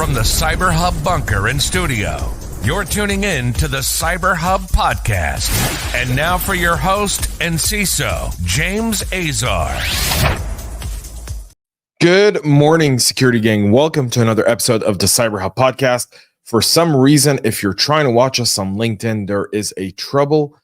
From the CyberHub bunker and studio, you're tuning in to the CyberHub Podcast. And now for your host and CISO, James Azar. Good morning, security gang. Welcome to another episode of the CyberHub Podcast. For some reason, if you're trying to watch us on LinkedIn, there is a trouble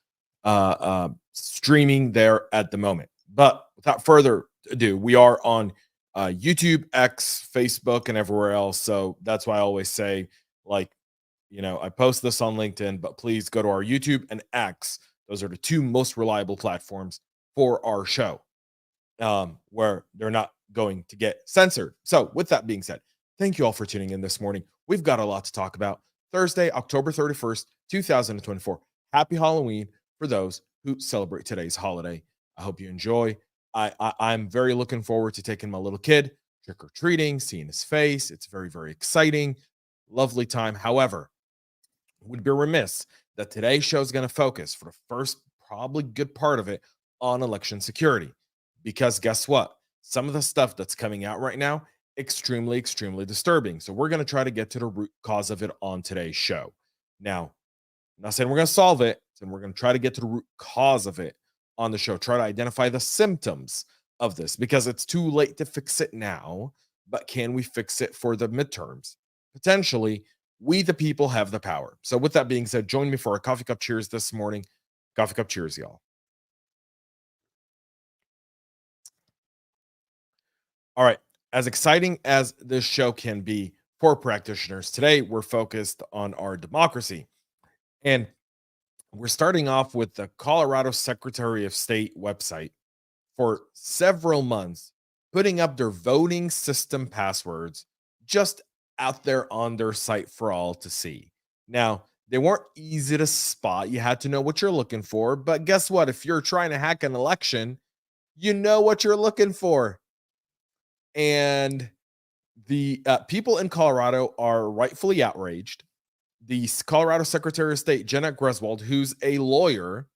streaming there at the moment. But without further ado, we are on YouTube, X, Facebook, and everywhere else. So that's why I always say, I post this on LinkedIn, but please go to our YouTube and X. Those are the two most reliable platforms for our show, where they're not going to get censored. So with that being said, thank you all for tuning in this morning. We've got a lot to talk about. Thursday, October 31st, 2024. Happy Halloween for those who celebrate today's holiday. I hope you enjoy. I'm very looking forward to taking my little kid trick-or-treating, seeing his face. It's very, very exciting. Lovely time. However, would be remiss that today's show is going to focus for the first probably good part of it on election security. Because guess what? Some of the stuff that's coming out right now, extremely, extremely disturbing. So we're going to try to get to the root cause of it on today's show. Now, I'm not saying we're going to solve it, and we're going to try to get to the root cause of it on the show, try to identify the symptoms of this, because it's too late to fix it now, but can we fix it for the midterms? Potentially, we the people have the power. So with that being said, join me for a coffee cup cheers this morning. Coffee cup cheers, y'all. All right, as exciting as this show can be for practitioners, today we're focused on our democracy. And we're starting off with the Colorado Secretary of State website for several months, putting up their voting system passwords just out there on their site for all to see. Now, they weren't easy to spot. You had to know what you're looking for. But guess what? If you're trying to hack an election, you know what you're looking for. And the people in Colorado are rightfully outraged. The Colorado Secretary of State, Jenna Griswold, who's a lawyer,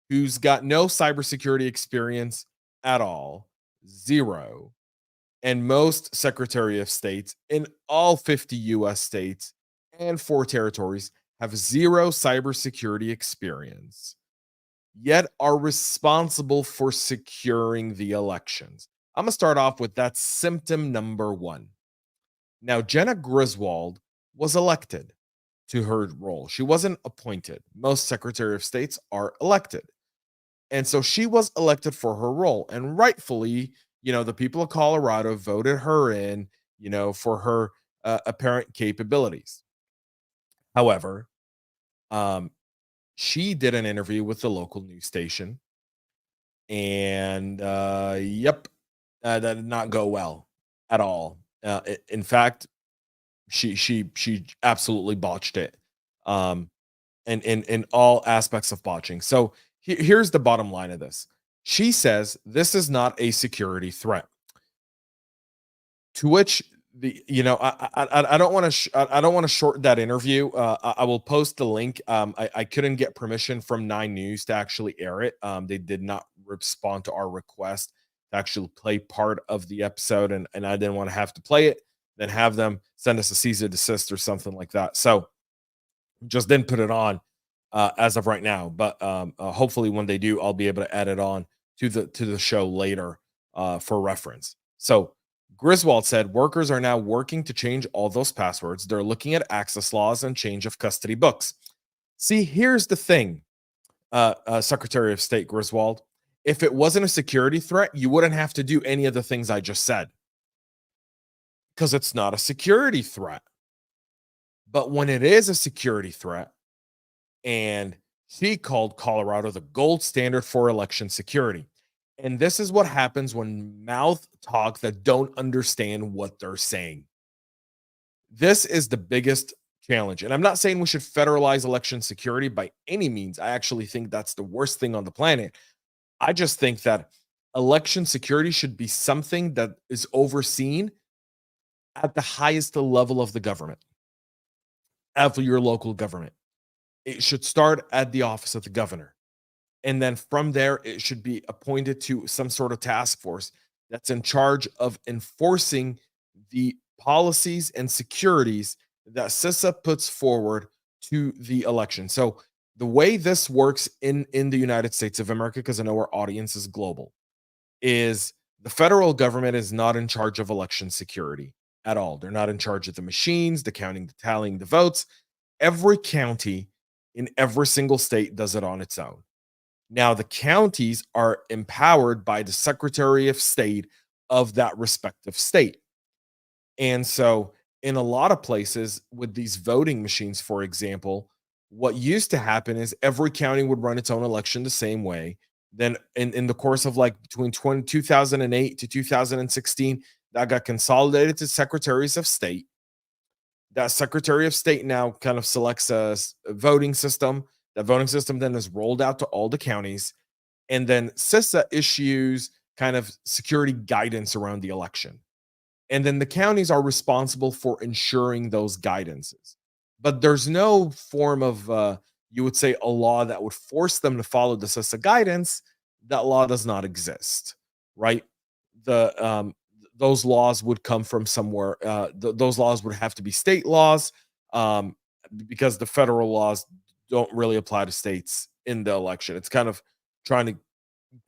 who's got no cybersecurity experience at all, zero. And most Secretary of States in all 50 U.S. states and 4 territories have zero cybersecurity experience, yet are responsible for securing the elections. I'm going to start off with that symptom number 1. Now, Jenna Griswold was elected to her role. She wasn't appointed. Most Secretary of States are elected. And so she was elected for her role. And rightfully, the people of Colorado voted her in, for her apparent capabilities. However, she did an interview with the local news station. And, that did not go well at all. In fact, she absolutely botched it, and in all aspects of botching. So here's the bottom line of this. She says this is not a security threat. To which I don't want to shorten that interview. I will post the link. I couldn't get permission from 9 News to actually air it. They did not respond to our request to actually play part of the episode, and I didn't want to have to play it, then have them send us a cease and desist or something like that. So just didn't put it on as of right now. But hopefully when they do, I'll be able to add it on to the show later for reference. So Griswold said workers are now working to change all those passwords. They're looking at access laws and change of custody books. See, here's the thing, Secretary of State Griswold. If it wasn't a security threat, you wouldn't have to do any of the things I just said, because it's not a security threat. But when it is a security threat, and she called Colorado the gold standard for election security. And this is what happens when mouth talk that don't understand what they're saying. This is the biggest challenge. And I'm not saying we should federalize election security by any means. I actually think that's the worst thing on the planet. I just think that election security should be something that is overseen at the highest level of the government, of your local government. It should start at the office of the governor. And then from there, it should be appointed to some sort of task force that's in charge of enforcing the policies and securities that CISA puts forward to the election. So the way this works in the United States of America, because I know our audience is global, is the federal government is not in charge of election security at all. They're not in charge of the machines, the counting, the tallying, the votes. Every county in every single state does it on its own. Now, the counties are empowered by the Secretary of State of that respective state. And so, in a lot of places with these voting machines, for example, what used to happen is every county would run its own election the same way. Then, in the course of like between 2008 to 2016, that got consolidated to secretaries of state. That Secretary of State now kind of selects a voting system. That voting system then is rolled out to all the counties. And then CISA issues kind of security guidance around the election. And then the counties are responsible for ensuring those guidances. But there's no form of, you would say, a law that would force them to follow the CISA guidance. That law does not exist, right? Those laws would come from somewhere. Those laws would have to be state laws, because the federal laws don't really apply to states in the election. It's kind of trying to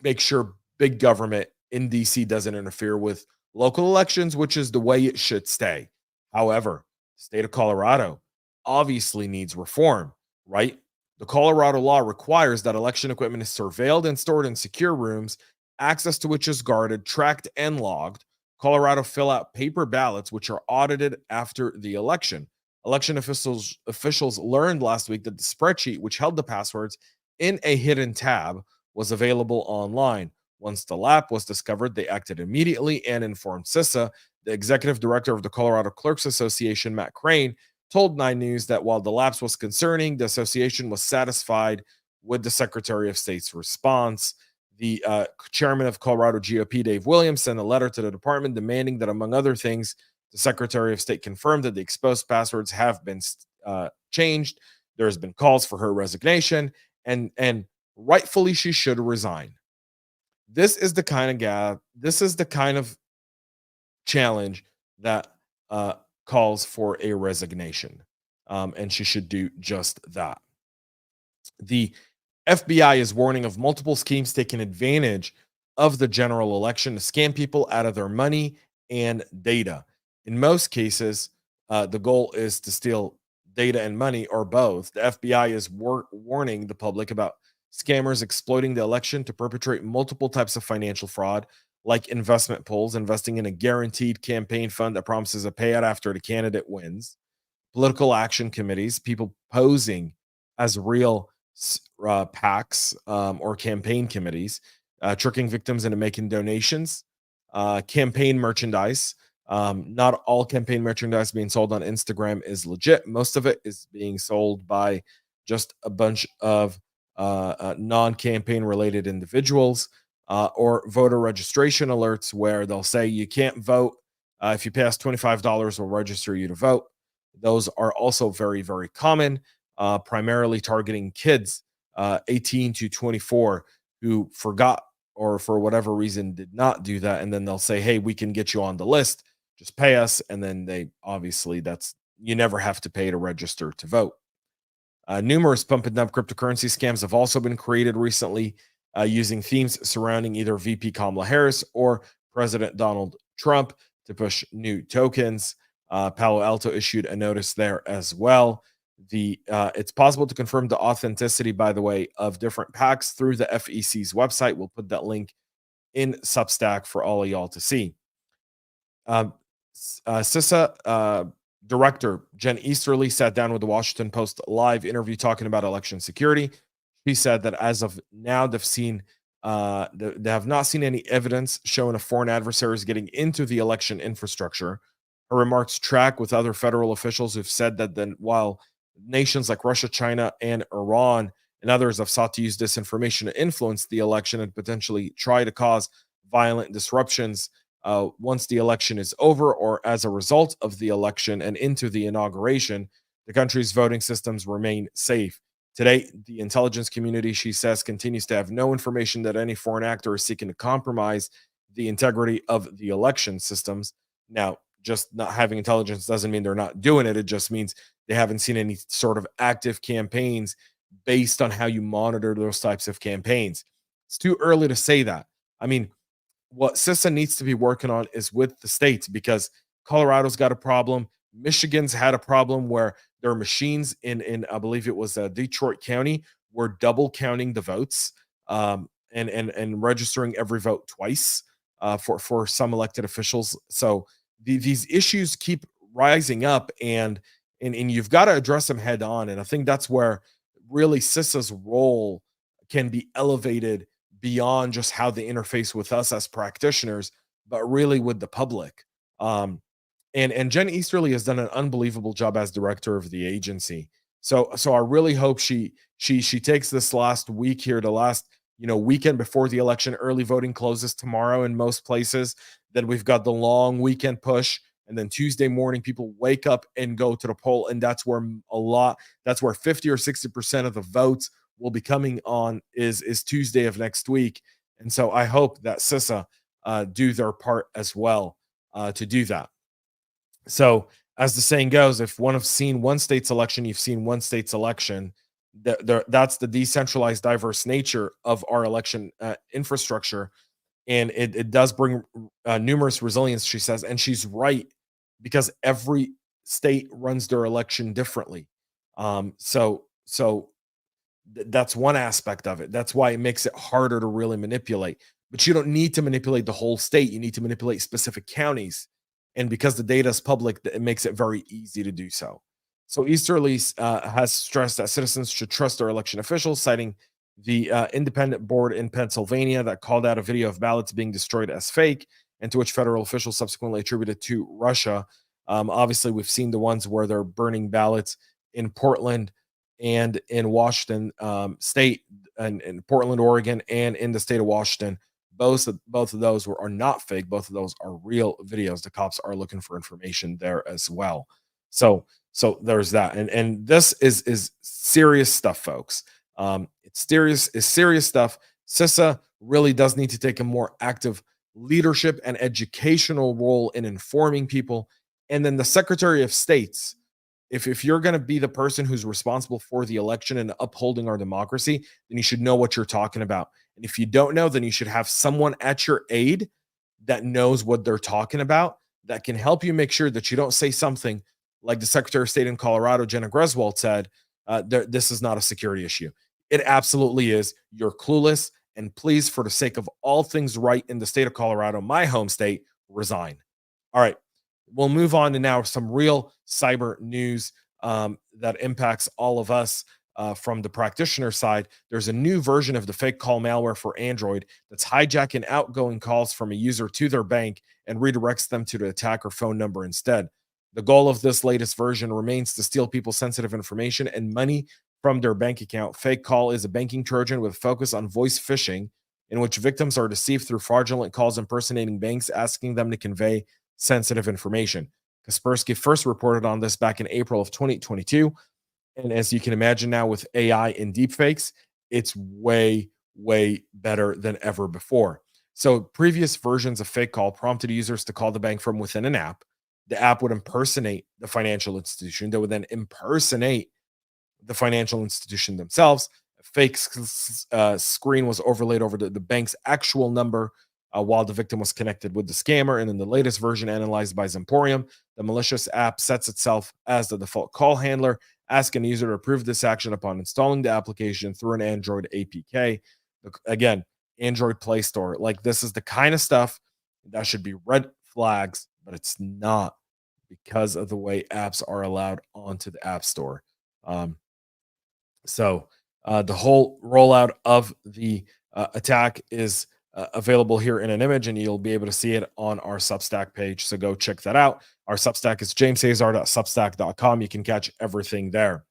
make sure big government in DC doesn't interfere with local elections, which is the way it should stay. However, the state of Colorado obviously needs reform, right? The Colorado law requires that election equipment is surveilled and stored in secure rooms, access to which is guarded, tracked, and logged. Colorado fill out paper ballots, which are audited after the election. Election officials learned last week that the spreadsheet, which held the passwords in a hidden tab, was available online. Once the lap was discovered, they acted immediately and informed CISA. The executive director of the Colorado Clerks Association, Matt Crane, told 9 News that while the lapse was concerning, the association was satisfied with the Secretary of State's response. The chairman of Colorado GOP, Dave Williams, sent a letter to the department demanding that, among other things, the Secretary of State confirmed that the exposed passwords have been changed. There has been calls for her resignation, and rightfully she should resign. This is the kind of challenge that calls for a resignation, and she should do just that. The FBI is warning of multiple schemes taking advantage of the general election to scam people out of their money and data. In most cases, the goal is to steal data and money, or both. The FBI is warning the public about scammers exploiting the election to perpetrate multiple types of financial fraud, like investment pools, investing in a guaranteed campaign fund that promises a payout after the candidate wins, political action committees, people posing as real PACs or campaign committees, tricking victims into making donations, campaign merchandise. Not all campaign merchandise being sold on Instagram is legit. Most of it is being sold by just a bunch of non-campaign related individuals, or voter registration alerts where they'll say you can't vote. If you pass $25, we'll register you to vote. Those are also very, very common, primarily targeting kids 18 to 24 who forgot or for whatever reason did not do that. And then they'll say, hey, we can get you on the list. Just pay us. And then you never have to pay to register to vote. Numerous pump and dump cryptocurrency scams have also been created recently, using themes surrounding either VP Kamala Harris or President Donald Trump to push new tokens. Palo Alto issued a notice there as well. It's possible to confirm the authenticity, by the way, of different PACs through the FEC's website. We'll put that link in Substack for all of y'all to see. CISA Director Jen Easterly sat down with the Washington Post live interview talking about election security. She said that as of now, they have not seen any evidence showing a foreign adversaries getting into the election infrastructure. Her remarks track with other federal officials who've said that while nations like Russia, China, and Iran and others have sought to use disinformation to influence the election and potentially try to cause violent disruptions once the election is over or as a result of the election and into the inauguration, the country's voting systems remain safe. Today, the intelligence community, she says, continues to have no information that any foreign actor is seeking to compromise the integrity of the election systems. Now, just not having intelligence doesn't mean they're not doing it. It just means they haven't seen any sort of active campaigns based on how you monitor those types of campaigns. It's too early to say that. I mean, what CISA needs to be working on is with the states, because Colorado's got a problem. Michigan's had a problem where their machines in I believe it was Detroit County were double counting the votes, and registering every vote twice for some elected officials. So these issues keep rising up, and you've got to address them head on. And I think that's where really CISA's role can be elevated beyond just how they interface with us as practitioners, but really with the public. And Jen Easterly has done an unbelievable job as director of the agency. So I really hope she takes this last week here, the last weekend before the election. Early voting closes tomorrow in most places. Then we've got the long weekend push, and then Tuesday morning people wake up and go to the poll, and that's where 50 or 60% of the votes will be coming on is Tuesday of next week. And so I hope that CISA do their part as well to do that. So as the saying goes, if one have seen one state's election, you've seen one state's election. That's the decentralized, diverse nature of our election infrastructure. And it does bring numerous resilience, she says. And she's right, because every state runs their election differently. So that's one aspect of it. That's why it makes it harder to really manipulate. But you don't need to manipulate the whole state. You need to manipulate specific counties. And because the data is public, it makes it very easy to do so. So Easterly has stressed that citizens should trust their election officials, citing the independent board in Pennsylvania that called out a video of ballots being destroyed as fake, and to which federal officials subsequently attributed to Russia. Obviously, we've seen the ones where they're burning ballots in Portland and in Washington state, and in Portland, Oregon, and in the state of Washington. Both of those are not fake. Both of those are real videos. The cops are looking for information there as well. So there's that. And this is serious stuff, folks. It's serious stuff. CISA really does need to take a more active leadership and educational role in informing people. And then the Secretary of States, if you're going to be the person who's responsible for the election and upholding our democracy, then you should know what you're talking about. And if you don't know, then you should have someone at your aid that knows what they're talking about, that can help you make sure that you don't say something like the Secretary of State in Colorado, Jenna Greswold, said, this is not a security issue. It absolutely is. You're clueless. And please, for the sake of all things right in the state of Colorado, my home state, resign. All right. We'll move on to now some real cyber news that impacts all of us. From the practitioner side, there's a new version of the fake call malware for Android that's hijacking outgoing calls from a user to their bank and redirects them to the attacker phone number instead. The goal of this latest version remains to steal people's sensitive information and money from their bank account. Fake call is a banking Trojan with focus on voice phishing, in which victims are deceived through fraudulent calls impersonating banks, asking them to convey sensitive information. Kaspersky first reported on this back in April of 2022. And as you can imagine now, with AI and deepfakes, it's way, way better than ever before. So previous versions of fake call prompted users to call the bank from within an app. The app would impersonate the financial institution. They would then impersonate the financial institution themselves. A fake screen was overlaid over the bank's actual number while the victim was connected with the scammer. And in the latest version analyzed by Zemporium, the malicious app sets itself as the default call handler, asking the user to approve this action upon installing the application through an Android APK. Again, Android Play Store. Like, this is the kind of stuff that should be red flags, but it's not, because of the way apps are allowed onto the App Store. So the whole rollout of the attack is available here in an image, and you'll be able to see it on our Substack page. So go check that out. Our Substack is jamesazar.substack.com. You can catch everything there.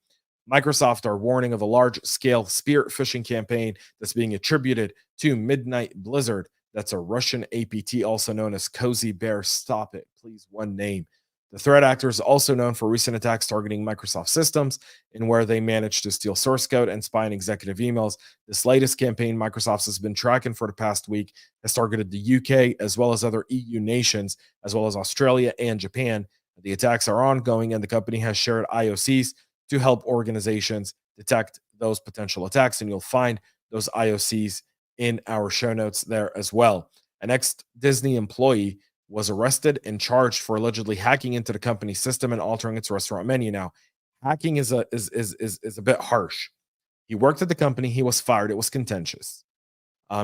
Microsoft are warning of a large-scale spear phishing campaign that's being attributed to Midnight Blizzard. That's a Russian APT, also known as Cozy Bear. Stop it, please. One name. The threat actor is also known for recent attacks targeting Microsoft systems, in where they managed to steal source code and spy on executive emails. This latest campaign Microsoft has been tracking for the past week has targeted the UK as well as other EU nations, as well as Australia and Japan. The attacks are ongoing, and the company has shared IOCs to help organizations detect those potential attacks, and you'll find those IOCs in our show notes there as well. An ex-Disney employee was arrested and charged for allegedly hacking into the company's system and altering its restaurant menu. Now, hacking is a bit harsh. He worked at the company. He was fired. It was contentious.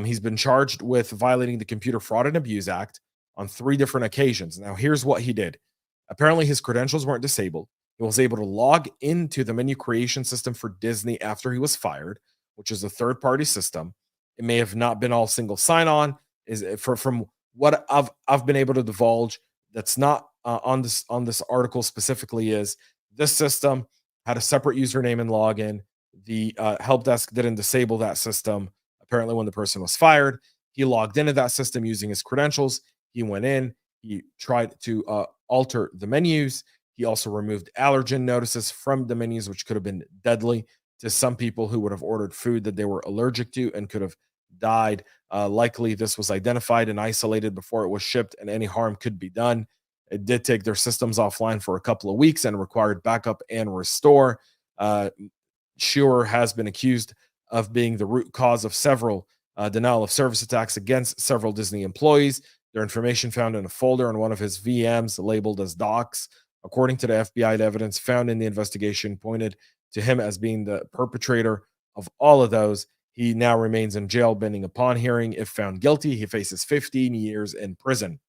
He's been charged with violating the Computer Fraud and Abuse Act on 3 different occasions. Now, here's what he did. Apparently, his credentials weren't disabled. He was able to log into the menu creation system for Disney after he was fired, which is a third-party system. It may have not been all single sign-on. From what I've been able to divulge, that's not on this article specifically, is this system had a separate username and login. The help desk didn't disable that system. Apparently, when the person was fired, he logged into that system using his credentials. He went in. He tried to alter the menus. He also removed allergen notices from the menus, which could have been deadly to some people who would have ordered food that they were allergic to and could have died. Likely, this was identified and isolated before it was shipped, and any harm could be done. It did take their systems offline for a couple of weeks and required backup and restore. Shure has been accused of being the root cause of several denial of service attacks against several Disney employees. Their information found in a folder on one of his VMs labeled as docs. According to the FBI, the evidence found in the investigation pointed to him as being the perpetrator of all of those. He now remains in jail pending upon hearing. If found guilty, he faces 15 years in prison.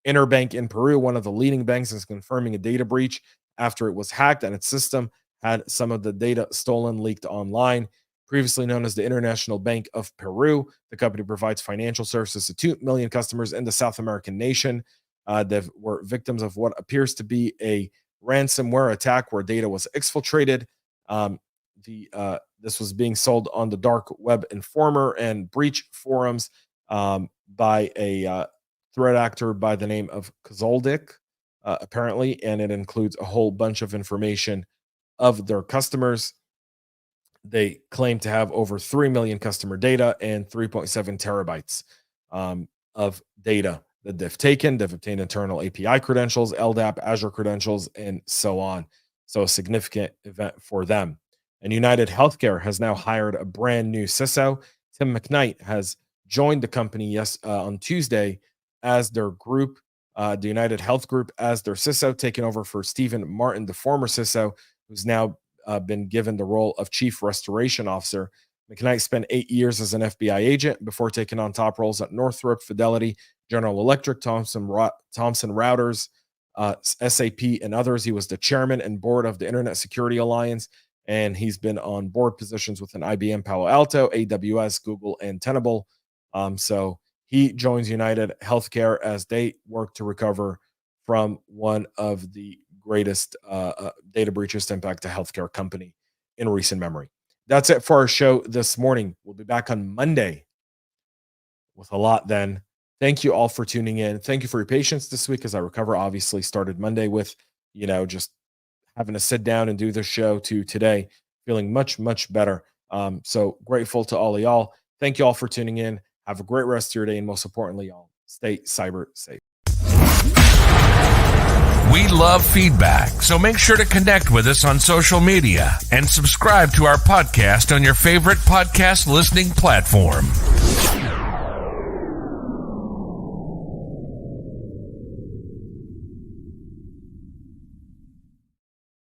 Interbank in Peru, one of the leading banks, is confirming a data breach after it was hacked and its system had some of the data stolen, leaked online. Previously known as the International Bank of Peru, the company provides financial services to 2 million customers in the South American nation. They were victims of what appears to be a ransomware attack where data was exfiltrated. This was being sold on the dark web informer and breach forums by a threat actor by the name of Kozoldik, apparently, and it includes a whole bunch of information of their customers. They claim to have over 3 million customer data and 3.7 terabytes of data that they've taken. They've obtained internal API credentials, LDAP, Azure credentials, and so on. So a significant event for them. And United Healthcare has now hired a brand new CISO. Tim McKnight has joined the company on Tuesday as their group, the United Health Group, as their CISO, taking over for Stephen Martin, the former CISO, who's now been given the role of Chief Restoration Officer. McKnight spent 8 years as an FBI agent before taking on top roles at Northrop, Fidelity, General Electric, Thomson Reuters, SAP, and others. He was the chairman and board of the Internet Security Alliance, and he's been on board positions within IBM, Palo Alto, AWS, Google, and Tenable. So he joins United Healthcare as they work to recover from one of the greatest data breaches to impact a healthcare company in recent memory. That's it for our show this morning. We'll be back on Monday with a lot then. Thank you all for tuning in. Thank you for your patience this week as I recover. Obviously started Monday with, just having to sit down and do the show to today, feeling much, much better. So grateful to all of y'all. Thank you all for tuning in. Have a great rest of your day. And most importantly, y'all, stay cyber safe. We love feedback, so make sure to connect with us on social media and subscribe to our podcast on your favorite podcast listening platform.